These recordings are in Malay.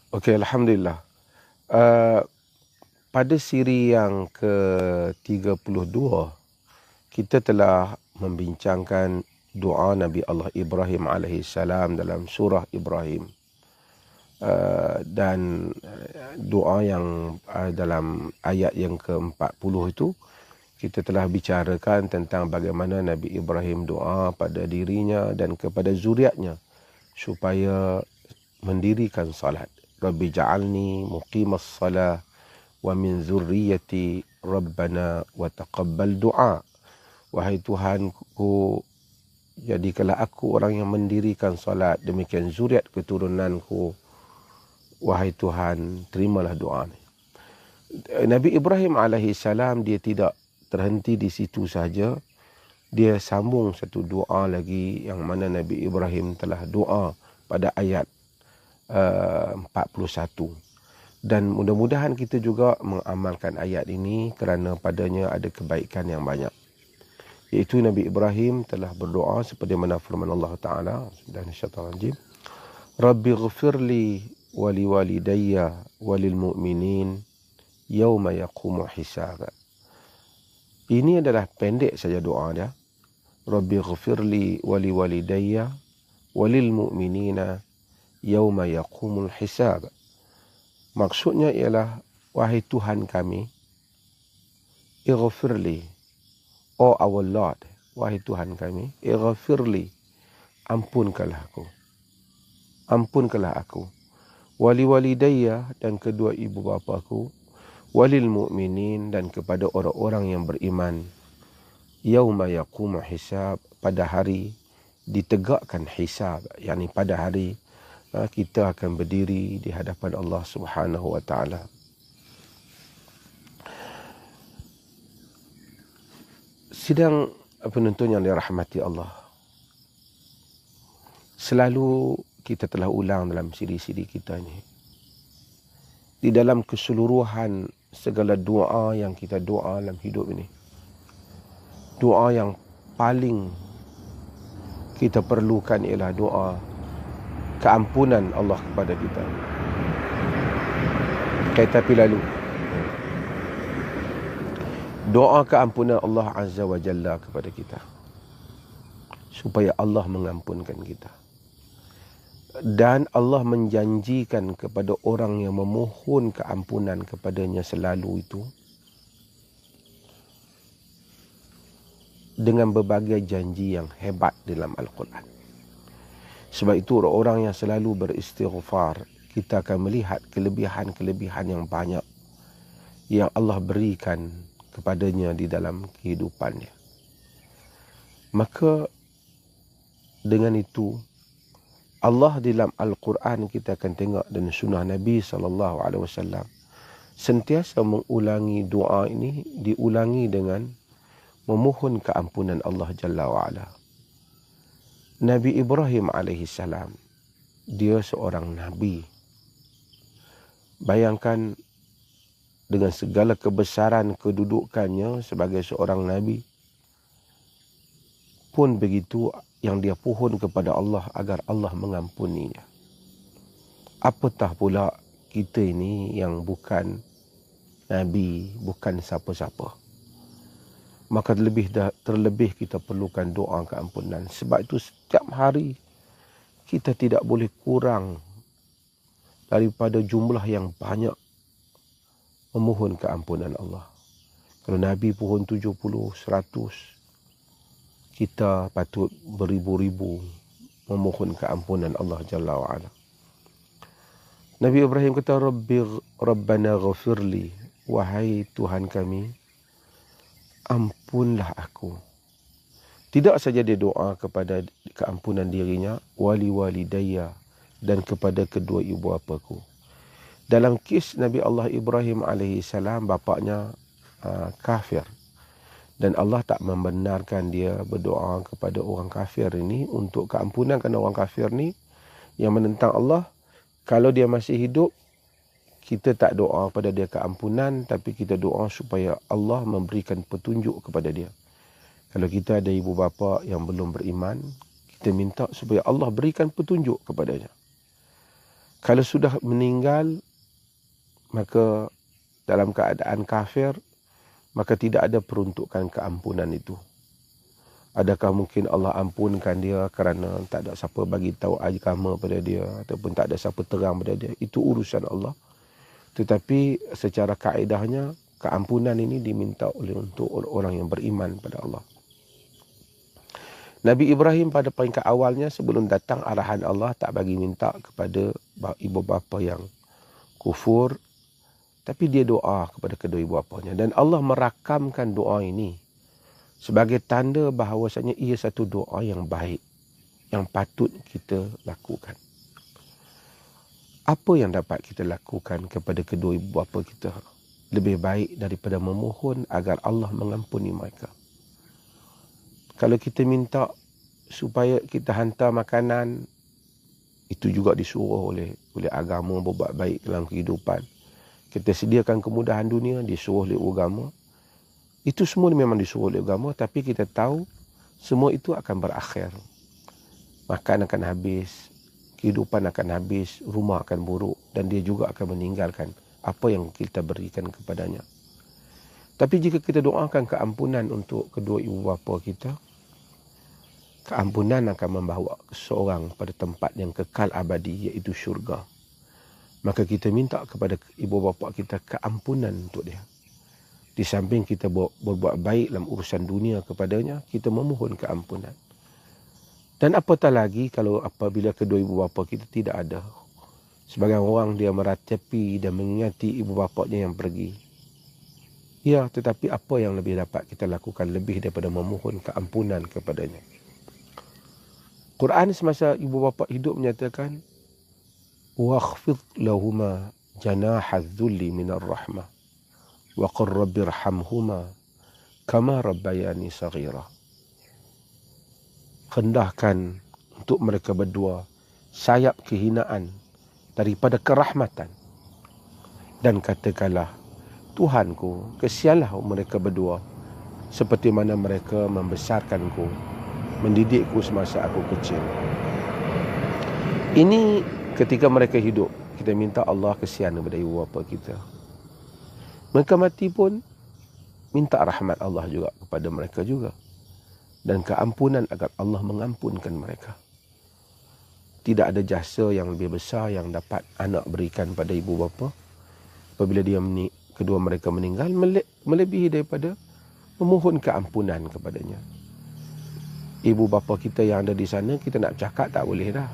Okey, Alhamdulillah. Uh, pada siri yang ke-32, kita telah membincangkan doa Nabi Allah Ibrahim alaihissalam dalam surah Ibrahim. Dan doa yang dalam ayat yang ke-40 itu, kita telah bicarakan tentang bagaimana Nabi Ibrahim doa pada dirinya dan kepada zuriatnya supaya mendirikan salat. Rabbi ja'alni muqimas salah wa min zurriyati rabbana wa taqabbal du'a. Wahai Tuhanku, jadikanlah aku orang yang mendirikan salat, demikian zuriat keturunanku. Wahai Tuhan, terimalah doa ni. Nabi Ibrahim alaihissalam dia tidak terhenti di situ saja. Dia sambung satu doa lagi yang mana Nabi Ibrahim telah doa pada ayat 41. Dan mudah-mudahan kita juga mengamalkan ayat ini kerana padanya ada kebaikan yang banyak. Iaitu Nabi Ibrahim telah berdoa seperti mana firman Allah Ta'ala dan syaitan rajim. Rabbi ghafirli wali walidayya walil mu'minin yawma yaqumu hisab. Ini adalah pendek saja doa dia. Rabbi ghafirli wali walidayya walil mu'minina yawma yaqumul hisab. Maksudnya ialah, wahai Tuhan kami, ighfirli, oh our Lord, wahai Tuhan kami, ighfirli, ampunkanlah aku. Ampunkanlah aku. Wali walidayya, dan kedua ibu bapaku, walil mu'minin, dan kepada orang-orang yang beriman. Yauma yaqumu hisab, pada hari ditegakkan hisab, yakni pada hari kita akan berdiri di hadapan Allah Subhanahu wa taala. Sidang penonton yang dirahmati Allah, selalu kita telah ulang dalam siri-siri kita ni, di dalam keseluruhan segala doa yang kita doa dalam hidup ini, doa yang paling kita perlukan ialah doa keampunan Allah kepada kita. Tapi lalu, doa keampunan Allah Azza wa Jalla kepada kita, supaya Allah mengampunkan kita. Dan Allah menjanjikan kepada orang yang memohon keampunan kepadanya selalu itu, dengan berbagai janji yang hebat dalam Al-Quran. Sebab itu orang yang selalu beristighfar, kita akan melihat kelebihan-kelebihan yang banyak yang Allah berikan kepadanya di dalam kehidupannya. Maka dengan itu, Allah di dalam Al-Quran kita akan tengok dan sunnah Nabi SAW sentiasa mengulangi doa ini, diulangi dengan memohon keampunan Allah Jalla wa'ala. Nabi Ibrahim alaihissalam, dia seorang Nabi. Bayangkan dengan segala kebesaran kedudukannya sebagai seorang Nabi, pun begitu yang dia pohon kepada Allah agar Allah mengampuninya. Apatah pula kita ini yang bukan Nabi, bukan siapa-siapa. Maka terlebih kita perlukan doa keampunan. Sebab itu setiap hari kita tidak boleh kurang daripada jumlah yang banyak memohon keampunan Allah. Kalau Nabi pohon 70, 100, kita patut beribu-ribu memohon keampunan Allah Jalla wa'ala. Nabi Ibrahim kata, Rabbana ghafirli, wahai Tuhan kami, ampunlah aku. Tidak saja dia doa kepada keampunan dirinya, wali walidayya, dan kepada kedua ibu bapaku. Dalam kes Nabi Allah Ibrahim alaihissalam, bapaknya kafir. Dan Allah tak membenarkan dia berdoa kepada orang kafir ini untuk keampunan, kerana orang kafir ni yang menentang Allah, kalau dia masih hidup, kita tak doa kepada dia keampunan, tapi kita doa supaya Allah memberikan petunjuk kepada dia. Kalau kita ada ibu bapa yang belum beriman, kita minta supaya Allah berikan petunjuk kepadanya. Kalau sudah meninggal, maka dalam keadaan kafir, maka tidak ada peruntukan keampunan itu. Adakah mungkin Allah ampunkan dia kerana tak ada siapa bagi tahu agama pada dia, ataupun tak ada siapa terang pada dia? Itu urusan Allah. Tetapi secara kaedahnya, keampunan ini diminta oleh untuk orang yang beriman pada Allah. Nabi Ibrahim pada peringkat awalnya sebelum datang arahan Allah tak bagi minta kepada ibu bapa yang kufur, tapi dia doa kepada kedua ibu bapanya. Dan Allah merakamkan doa ini sebagai tanda bahawasanya ia satu doa yang baik, yang patut kita lakukan. Apa yang dapat kita lakukan kepada kedua ibu bapa kita lebih baik daripada memohon agar Allah mengampuni mereka? Kalau kita minta supaya kita hantar makanan, itu juga disuruh oleh agama berbuat baik dalam kehidupan. Kita sediakan kemudahan dunia, disuruh oleh agama. Itu semua memang disuruh oleh agama, tapi kita tahu semua itu akan berakhir. Makan akan habis, kehidupan akan habis, rumah akan buruk, dan dia juga akan meninggalkan apa yang kita berikan kepadanya. Tapi jika kita doakan keampunan untuk kedua ibu bapa kita, keampunan akan membawa seseorang pada tempat yang kekal abadi, iaitu syurga. Maka kita minta kepada ibu bapa kita keampunan untuk dia. Di samping kita berbuat baik dalam urusan dunia kepadanya, kita memohon keampunan. Dan apatah lagi kalau apabila kedua ibu bapa kita tidak ada. Sebagian orang dia meratapi dan mengingati ibu bapanya yang pergi. Ya, tetapi apa yang lebih dapat kita lakukan lebih daripada memohon keampunan kepadanya? Quran semasa ibu bapa hidup menyatakan, وَاخْفِضْ لَهُمَا جَنَاحَ الذُّلِّ مِنَ الرَّحْمَةِ وَقُلْ رَبِّ ارْحَمْهُمَا كَمَا رَبَّيَانِي صَغِيرًا. Rendahkan untuk mereka berdua sayap kehinaan daripada kerahmatan, dan katakanlah, Tuhanku, kesianlah mereka berdua seperti mana mereka membesarkanku, mendidikku semasa aku kecil. Ini ketika mereka hidup, kita minta Allah kesian kepada ibu bapa kita. Mereka mati pun minta rahmat Allah juga kepada mereka juga, dan keampunan agar Allah mengampunkan mereka. Tidak ada jasa yang lebih besar yang dapat anak berikan pada ibu bapa apabila kedua mereka meninggal, melebihi daripada memohon keampunan kepadanya. Ibu bapa kita yang ada di sana, kita nak cakap tak boleh dah.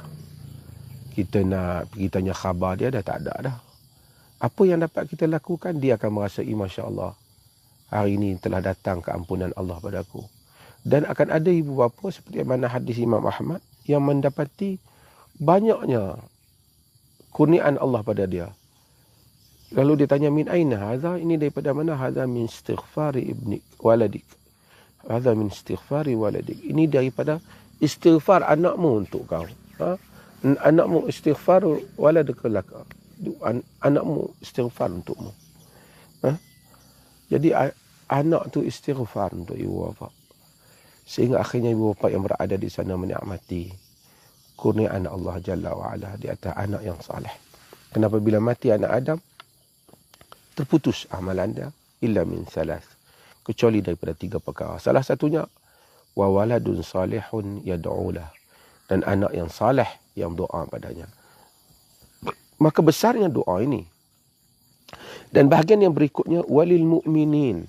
Kita nak pergi tanya khabar dia dah tak ada dah. Apa yang dapat kita lakukan, dia akan merasai, Masya Allah, hari ini telah datang keampunan Allah padaku. Dan akan ada ibu bapa seperti mana hadis Imam Ahmad yang mendapati banyaknya kurniaan Allah pada dia. Lalu dia tanya, min aina hadha? Ini daripada mana? Hadha min istighfari ibnik waladik. Hadha min istighfari waladik. Ini daripada istighfar anakmu untuk kau. Anakmu istighfar waladik laka. Anakmu istighfar untukmu. Jadi anak tu istighfar untuk ibu bapa. Sehingga akhirnya ibu bapa yang berada di sana menikmati kurniaan Allah Jalla wa'ala di atas anak yang saleh. Kenapa bila mati anak Adam, terputus amalan dia, illa min salas, kecuali daripada 3 perkara. Salah satunya, wa waladun salihun yad'ulah, dan anak yang saleh yang doa padanya. Maka besarnya doa ini. Dan bahagian yang berikutnya, walil mu'minin,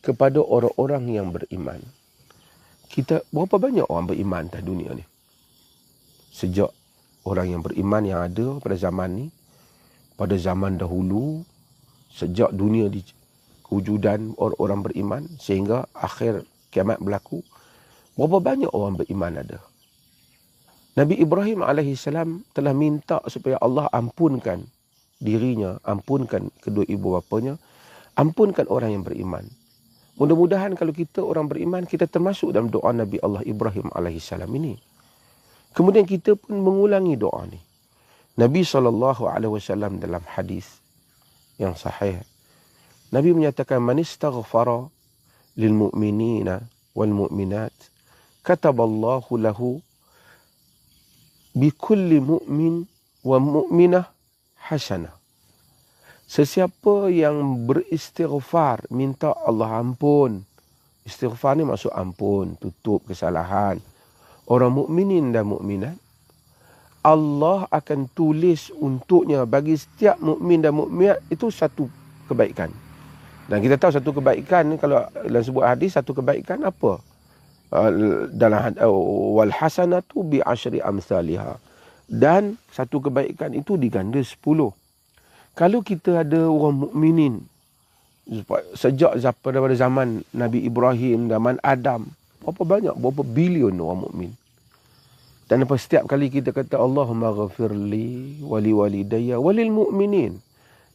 kepada orang-orang yang beriman. Berapa banyak orang beriman di dunia ni? Sejak orang yang beriman yang ada pada zaman ni, pada zaman dahulu, sejak dunia di kewujudan orang-orang beriman sehingga akhir kiamat berlaku, berapa banyak orang beriman ada? Nabi Ibrahim AS telah minta supaya Allah ampunkan dirinya, ampunkan kedua ibu bapanya, ampunkan orang yang beriman. Mudah-mudahan kalau kita orang beriman, kita termasuk dalam doa Nabi Allah Ibrahim AS ini. Kemudian kita pun mengulangi doa ni. Nabi SAW dalam hadis yang sahih, Nabi menyatakan, man istaghfara lil mu'minina wal mu'minat kataballahu lahu bi kulli mu'min wa mu'minah hasanah. Sesiapa yang beristighfar, minta Allah ampun. Istighfar ni maksud ampun, tutup kesalahan. Orang mukminin dan mukminat, Allah akan tulis untuknya bagi setiap mukmin dan mukminat itu satu kebaikan. Dan kita tahu satu kebaikan kalau dalam sebuah hadis, satu kebaikan apa? Dalam wal hasanatu bi asyri amsalha. Dan satu kebaikan itu diganda 10. Kalau kita ada orang mukminin sejak daripada zaman Nabi Ibrahim, zaman Adam, berapa bilion orang mukmin. Dan lepas setiap kali kita kata Allahumma ghafirli wali walidayya walil mu'minin.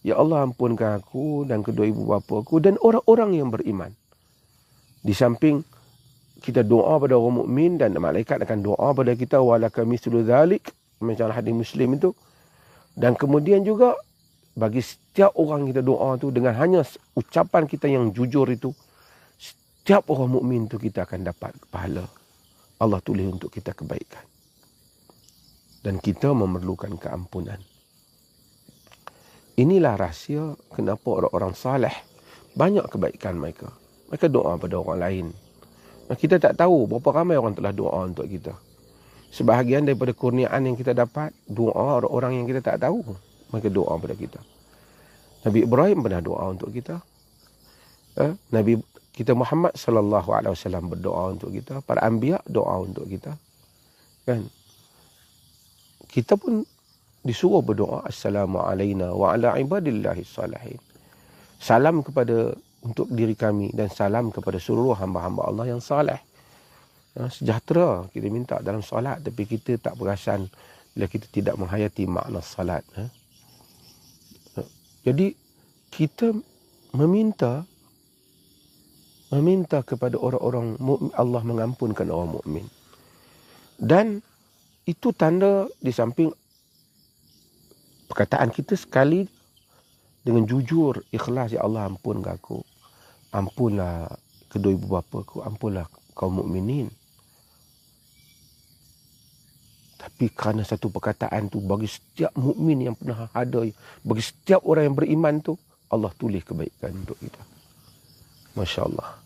Ya Allah, ampunkan aku dan kedua ibu bapa aku dan orang-orang yang beriman. Di samping kita doa pada orang mukmin dan malaikat akan doa pada kita walaka mislu dzalik, macam hadis Muslim itu. Dan kemudian juga bagi setiap orang kita doa tu dengan hanya ucapan kita yang jujur itu, setiap orang mukmin tu kita akan dapat pahala. Allah tulis untuk kita kebaikan. Dan kita memerlukan keampunan. Inilah rahsia kenapa orang-orang saleh banyak kebaikan mereka. Mereka doa pada orang lain. Kita tak tahu berapa ramai orang telah doa untuk kita. Sebahagian daripada kurniaan yang kita dapat, doa orang-orang yang kita tak tahu. Mereka doa pada kita. Nabi Ibrahim pernah doa untuk kita. Nabi kita Muhammad sallallahu alaihi wasallam berdoa untuk kita. Para anbiya doa untuk kita. Kan? Kita pun disuruh berdoa assalamu alayna wa ala ibadillahi salihin. Salam untuk diri kami dan salam kepada seluruh hamba-hamba Allah yang saleh. Sejahtera kita minta dalam solat, tapi kita tak perasan bila kita tidak menghayati makna salat. Jadi kita meminta kepada orang-orang mukmin, Allah mengampunkan orang mukmin. Dan itu tanda di samping perkataan kita sekali dengan jujur, ikhlas, ya Allah ampunkan aku. Ampunlah kedua ibu bapa aku, ampunlah kaum mukminin. Tapi kerana satu perkataan tu bagi setiap mukmin yang pernah ada, bagi setiap orang yang beriman tu, Allah tulis kebaikan untuk kita. Masya Allah.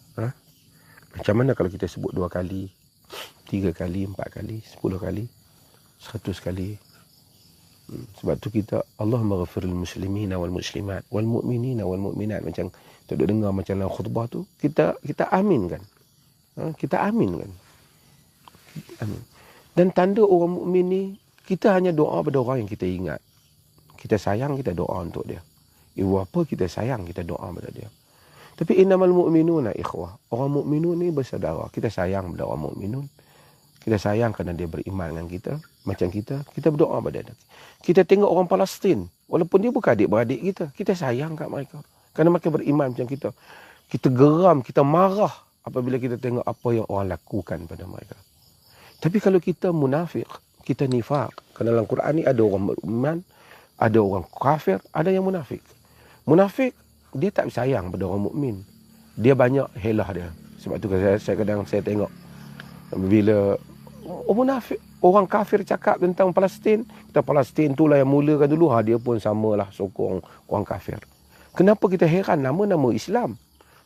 Macam mana kalau kita sebut 2 kali, 3 kali, 4 kali, 10 kali, 100 kali. Sebab tu kita Allahumma ghafiril muslimina wal muslimat wal mu'minina wal mu'minat. Macam kita duk dengar macam dalam khutbah tu, kita aminkan. Kita aminkan. Amin. Dan tanda orang mukmin ni, kita hanya doa pada orang yang kita ingat. Kita sayang, kita doa untuk dia. Ibu apa kita sayang, kita doa pada dia. Tapi innamal mu'minuna ikhwah. Orang mukminun ni bersaudara. Kita sayang pada orang mukminun. Kita sayang kerana dia beriman dengan kita. Macam kita berdoa pada dia. Kita tengok orang Palestin, walaupun dia bukan adik-beradik kita, kita sayang kat mereka. Kerana mereka beriman macam kita. Kita geram, kita marah apabila kita tengok apa yang orang lakukan pada mereka. Tapi kalau kita munafik, kita nifak. Kerana dalam Quran ni ada orang beriman, ada orang kafir, ada yang munafik. Munafik, dia tak sayang pada orang mukmin. Dia banyak helah dia. Sebab tu saya kadang tengok bila munafik, orang kafir cakap tentang Palestin, kita Palestin tu lah yang mulakan dulu, dia pun samalah sokong orang kafir. Kenapa kita heran nama-nama Islam?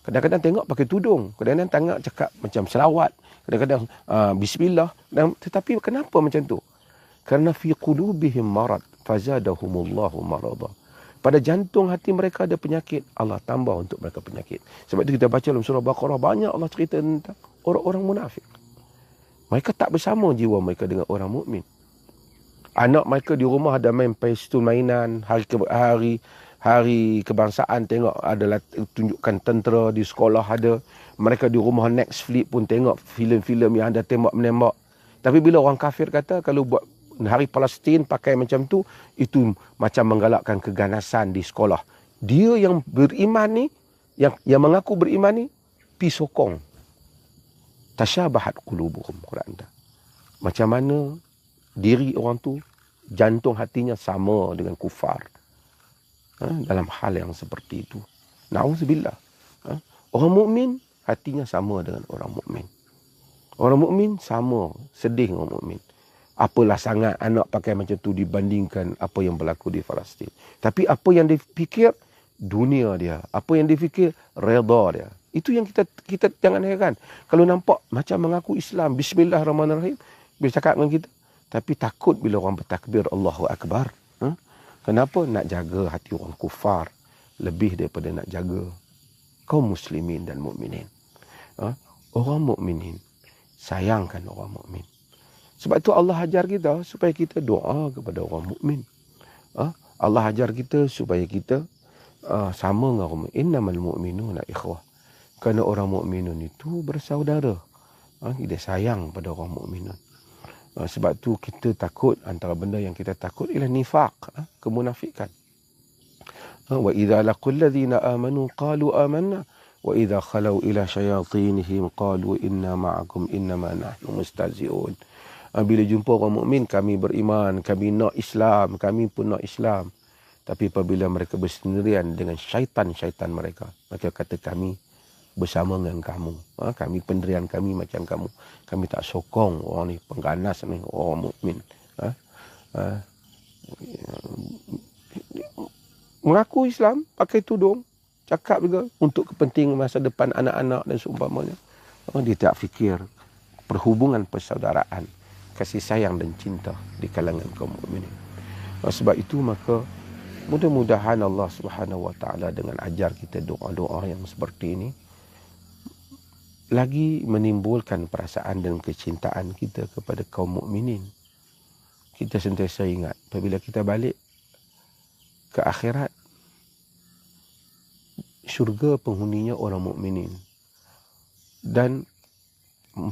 Kadang-kadang tengok pakai tudung, kadang-kadang tengok cakap macam selawat, kadang-kadang bismillah, tetapi kenapa macam tu? Kerana fi qulubihim marad fazadahumullahu marada. Pada jantung hati mereka ada penyakit, Allah tambah untuk mereka penyakit. Sebab itu kita baca dalam surah Baqarah, banyak Allah cerita tentang orang-orang munafik. Mereka tak bersama jiwa mereka dengan orang mukmin. Anak mereka di rumah ada main pestun mainan, hari kebangsaan tengok adalah tunjukkan tentera, di sekolah ada. Mereka di rumah Netflix pun tengok filem-filem yang ada tembak-menembak. Tapi bila orang kafir kata kalau buat hari Palestin pakai macam tu, itu macam menggalakkan keganasan di sekolah. Dia yang beriman ni, yang mengaku beriman ni, pi sokong. Tasyabahat qulubuhum, Quran dah. Macam mana diri orang tu, jantung hatinya sama dengan kufar. Dalam hal yang seperti itu. Na'udzubillah. Orang mukmin hatinya sama dengan orang mukmin. Orang mukmin sama sedih dengan orang mukmin. apalah sangat anak pakai macam tu dibandingkan apa yang berlaku di Palestin. Tapi apa yang difikir dunia dia, apa yang difikir redha dia. Itu yang kita jangan heran. Kalau nampak macam mengaku Islam, bismillahirrahmanirrahim, bila cakap dengan kita, tapi takut bila orang bertakbir Allahu Akbar. Kenapa? Nak jaga hati orang kufar lebih daripada nak jaga kaum muslimin dan mukminin. Orang mukminin sayangkan orang mukmin. Sebab itu Allah ajar kita supaya kita doa kepada orang mukmin. Allah ajar kita supaya kita sama dengan orang mukmin. Innamal mu'minuna ikhwah. Kerana orang mukminun itu bersaudara. Kita sayang pada orang mukminun. Sebab tu kita takut, antara benda yang kita takut ialah nifaq, kemunafikan. Wa idza laqul ladzina amanu qalu amanna wa idza khalau ila syayatinihim qalu inna ma'akum innama nahnu mustahzi'un. Bila jumpa orang mukmin, kami beriman, kami nak Islam, kami pun nak Islam. Tapi apabila mereka bersendirian dengan syaitan-syaitan mereka, mereka kata kami bersama dengan kamu. Kami pendirian kami macam kamu. Kami tak sokong orang ni, pengganas ni, orang mukmin. Mengaku Islam, pakai tudung, cakap juga untuk kepentingan masa depan anak-anak dan seumpamanya. Dia tak fikir perhubungan persaudaraan, kasih sayang dan cinta di kalangan kaum mukminin. Sebab itu maka mudah-mudahan Allah Subhanahu Wa Taala dengan ajar kita doa-doa yang seperti ini lagi menimbulkan perasaan dan kecintaan kita kepada kaum mukminin. Kita sentiasa ingat apabila kita balik ke akhirat, syurga penghuninya orang mukminin. Dan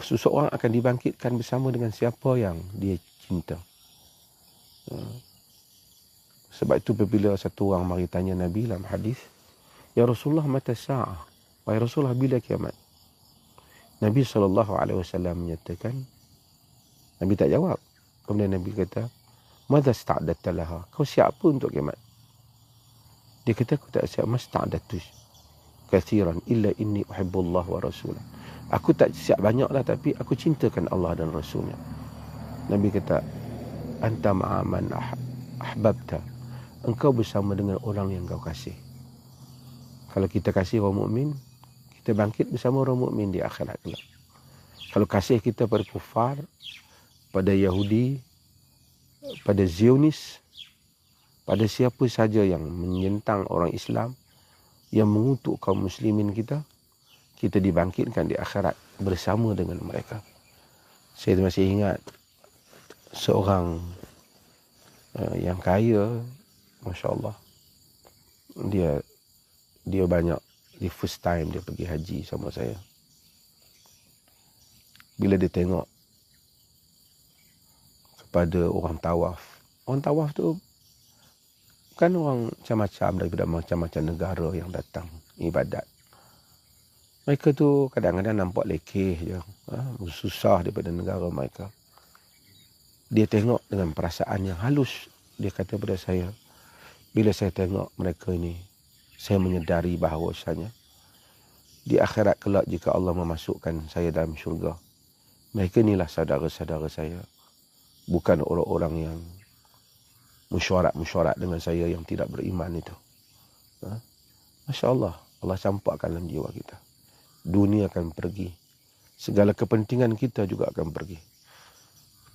seseorang akan dibangkitkan bersama dengan siapa yang dia cinta. Sebab itu apabila satu orang mari tanya Nabi dalam hadis, "Ya Rasulullah, mata sa'ah?" Wahai Rasulullah, bila kiamat? Nabi SAW menyatakan, Nabi tak jawab. Kemudian Nabi kata, "Madza sta'adatta laha?" Kau siap apa untuk kiamat? Dia kata, aku tak siap, masta'adatu kathiran illa inni uhibbullah wa rasulah. Aku tak siap banyaklah, tapi aku cintakan Allah dan Rasulnya. Nabi kata, anta ma'aman ahbabta. Engkau bersama dengan orang yang kau kasih. Kalau kita kasih orang mukmin, kita bangkit bersama orang mukmin di akhirat kelak. Kalau kasih kita pada kufar, pada Yahudi, pada Zionis, pada siapa saja yang menyentang orang Islam, yang mengutuk kaum muslimin kita, kita dibangkitkan di akhirat bersama dengan mereka. Saya masih ingat seorang yang kaya, Masya Allah, dia banyak, di first time dia pergi haji sama saya. Bila dia tengok kepada orang tawaf tu kan orang macam-macam daripada macam-macam negara yang datang ibadat. Mereka tu kadang-kadang nampak lekeh je, susah daripada negara mereka. Dia tengok dengan perasaan yang halus. Dia kata pada saya, bila saya tengok mereka ini, saya menyedari bahawasanya di akhirat kelak jika Allah memasukkan saya dalam syurga, mereka inilah saudara-saudara saya. Bukan orang-orang yang mesyuarat dengan saya yang tidak beriman itu. Masya Allah, Allah campakkan dalam jiwa kita. Dunia akan pergi. Segala kepentingan kita juga akan pergi.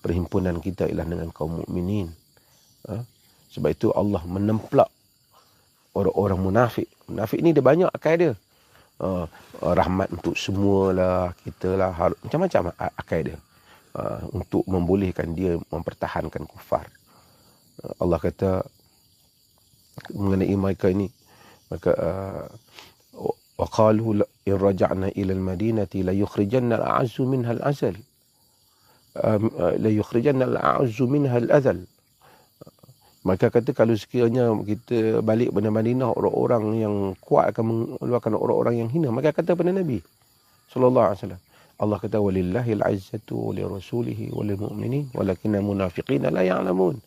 Perhimpunan kita ialah dengan kaum mukminin. Sebab itu Allah menemplak orang-orang munafik. Munafik ni dia banyak akal dia. Rahmat untuk semualah, kita lah, macam-macam akal dia. Untuk membolehkan dia mempertahankan kufar. Allah kata mengenai mereka ini, maka wa qalu in raja'na ila al-madinati la yukhrijanna al-a'azzu minha al-azal. La yukhrijanna al-a'azzu minha al-azal. Maka kata kalau sekiranya kita balik pada Madinah, orang-orang yang kuat akan mengeluarkan orang-orang yang hina. Maka kata pada Nabi sallallahu alaihi wasallam, Allah kata walillahil izzatu wa lirasulihi wa lil mu'minin walakinnal munafiqina la ya'lamun.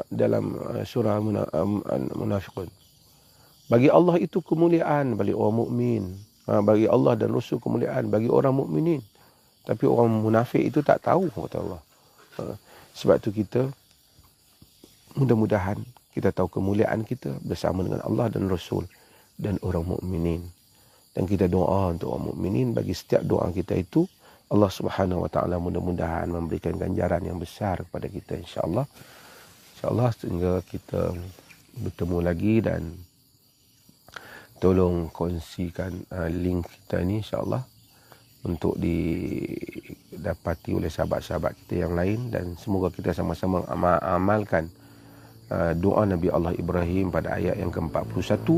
Dalam surah Munafiqun. Bagi Allah itu kemuliaan, bagi orang mukmin. Bagi Allah dan Rasul kemuliaan, bagi orang mukminin. Tapi orang munafik itu tak tahu, kata Allah. Sebab tu kita mudah-mudahan kita tahu kemuliaan kita bersama dengan Allah dan Rasul dan orang mukminin. Dan kita doa untuk orang mukminin, bagi setiap doa kita itu Allah Subhanahu Wa Taala mudah-mudahan memberikan ganjaran yang besar kepada kita, insya-Allah. Insya-Allah, sehingga kita bertemu lagi, dan tolong kongsikan link kita ni, insya-Allah, untuk didapati oleh sahabat-sahabat kita yang lain, dan semoga kita sama-sama amalkan doa Nabi Allah Ibrahim pada ayat yang ke-41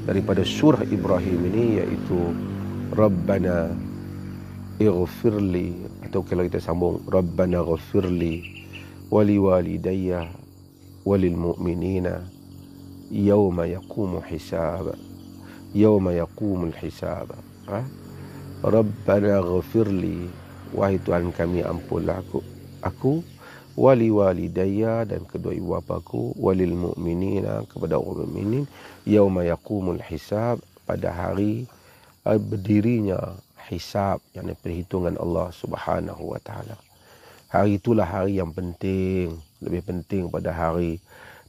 daripada surah Ibrahim ini, iaitu Rabbana ighfirli, atau kalau kita sambung Rabbana ighfirli wali walidayya walil mu'minina yawma yaqumul hisab, yawma yaqumul hisab. Rabbana ighfirli, wahai Tuhan kami, ampunlah aku wali walidayya, dan kedua ibu bapaku, walil mu'minina, kepada orang mukminin, yauma yaqumul hisab, pada hari berdirinya hisab, yakni perhitungan Allah Subhanahu Wa Taala. Hari itulah hari yang penting, lebih penting pada hari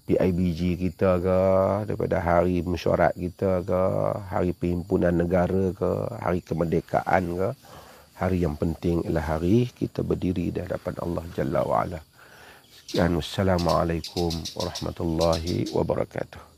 PIBG kita ke, daripada hari mesyuarat kita ke, hari perhimpunan negara ke, hari kemerdekaan ke. Hari yang penting ialah hari kita berdiri di hadapan Allah Jalla wa'ala. Sekian, wassalamualaikum warahmatullahi wabarakatuh.